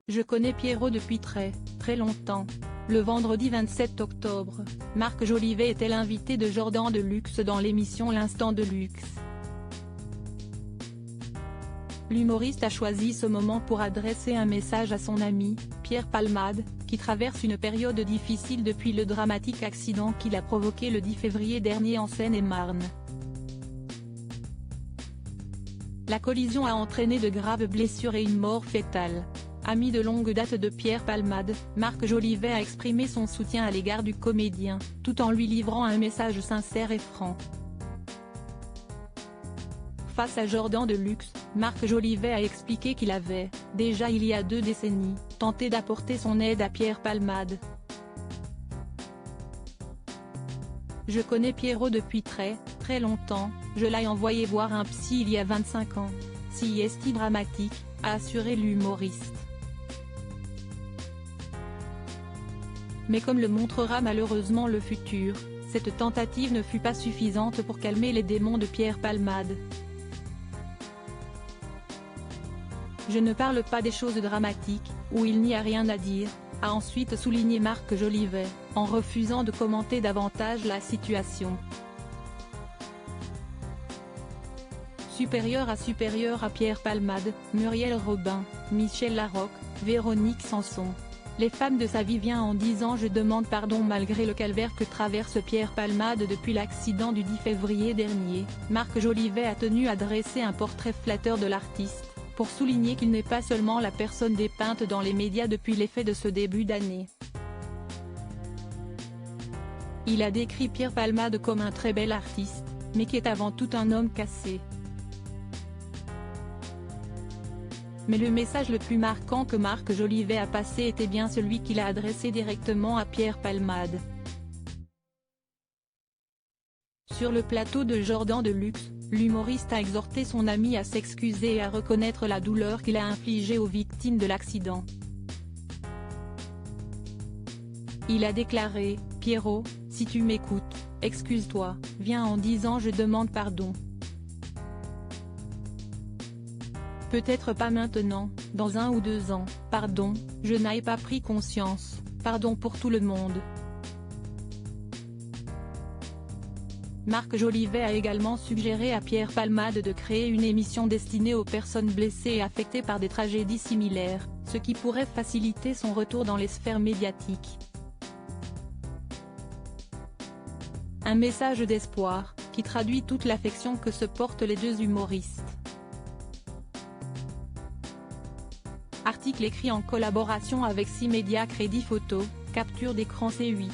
Je connais Pierrot depuis très longtemps. Le vendredi 27 octobre, Marc Jolivet était l'invité de Jordan Deluxe dans l'émission L'Instant de Luxe. L'humoriste a choisi ce moment pour adresser un message à son ami, Pierre Palmade, qui traverse une période difficile depuis le dramatique accident qu'il a provoqué le 10 février dernier en Seine-et-Marne. La collision a entraîné de graves blessures et une mort fétale. Ami de longue date de Pierre Palmade, Marc Jolivet a exprimé son soutien à l'égard du comédien, tout en lui livrant un message sincère et franc. Face à Jordan Deluxe, Marc Jolivet a expliqué qu'il avait, déjà il y a 2 décennies, tenté d'apporter son aide à Pierre Palmade. Je connais Pierrot depuis très longtemps, je l'ai envoyé voir un psy il y a 25 ans. Si est dramatique, a assuré l'humoriste. Mais comme le montrera malheureusement le futur, cette tentative ne fut pas suffisante pour calmer les démons de Pierre Palmade. Je ne parle pas des choses dramatiques, où il n'y a rien à dire, a ensuite souligné Marc Jolivet, en refusant de commenter davantage la situation. Supérieur à Pierre Palmade, Muriel Robin, Michel Larocque, Véronique Sanson. Les femmes de sa vie viennent en disant je demande pardon malgré le calvaire que traverse Pierre Palmade depuis l'accident du 10 février dernier. Marc Jolivet a tenu à dresser un portrait flatteur de l'artiste, pour souligner qu'il n'est pas seulement la personne dépeinte dans les médias depuis les faits de ce début d'année. Il a décrit Pierre Palmade comme un très bel artiste, mais qui est avant tout un homme cassé. Mais le message le plus marquant que Marc Jolivet a passé était bien celui qu'il a adressé directement à Pierre Palmade. Sur le plateau de Jordan Deluxe, l'humoriste a exhorté son ami à s'excuser et à reconnaître la douleur qu'il a infligée aux victimes de l'accident. Il a déclaré « Pierrot, si tu m'écoutes, excuse-toi, viens en disant je demande pardon. Peut-être pas maintenant, dans 1 ou 2 ans, pardon, je n'ai pas pris conscience, pardon pour tout le monde. » Marc Jolivet a également suggéré à Pierre Palmade de créer une émission destinée aux personnes blessées et affectées par des tragédies similaires, ce qui pourrait faciliter son retour dans les sphères médiatiques. Un message d'espoir, qui traduit toute l'affection que se portent les 2 humoristes. Article écrit en collaboration avec 6 médias Crédit Photo, capture d'écran C8.